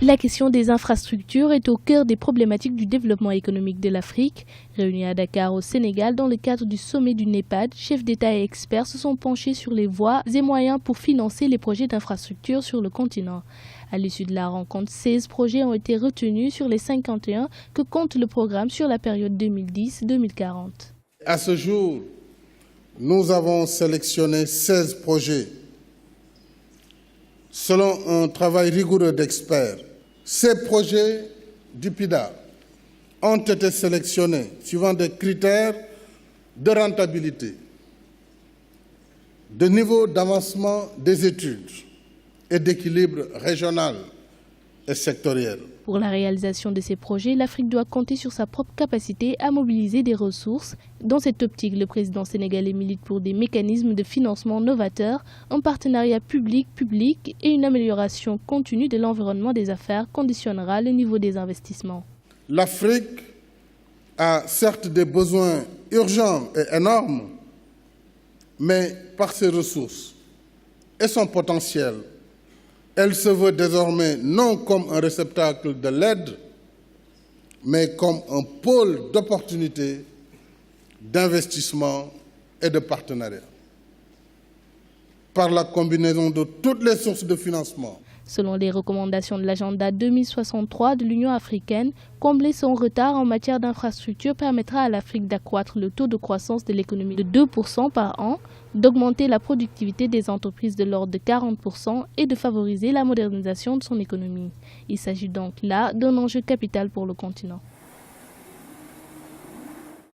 La question des infrastructures est au cœur des problématiques du développement économique de l'Afrique. Réunis à Dakar au Sénégal dans le cadre du sommet du NEPAD, chefs d'État et experts se sont penchés sur les voies et moyens pour financer les projets d'infrastructures sur le continent. À l'issue de la rencontre, 16 projets ont été retenus sur les 51 que compte le programme sur la période 2010-2040. À ce jour, nous avons sélectionné 16 projets selon un travail rigoureux d'experts. Ces projets du PIDA ont été sélectionnés suivant des critères de rentabilité, de niveau d'avancement des études et d'équilibre régional et sectoriel. Pour la réalisation de ces projets, l'Afrique doit compter sur sa propre capacité à mobiliser des ressources. Dans cette optique, le président sénégalais milite pour des mécanismes de financement novateurs, un partenariat public-public et une amélioration continue de l'environnement des affaires conditionnera le niveau des investissements. L'Afrique a certes des besoins urgents et énormes, mais par ses ressources et son potentiel, elle se veut désormais non comme un réceptacle de l'aide, mais comme un pôle d'opportunités, d'investissement et de partenariat. Par la combinaison de toutes les sources de financement. Selon les recommandations de l'agenda 2063 de l'Union africaine, combler son retard en matière d'infrastructure permettra à l'Afrique d'accroître le taux de croissance de l'économie de 2% par an, d'augmenter la productivité des entreprises de l'ordre de 40% et de favoriser la modernisation de son économie. Il s'agit donc là d'un enjeu capital pour le continent.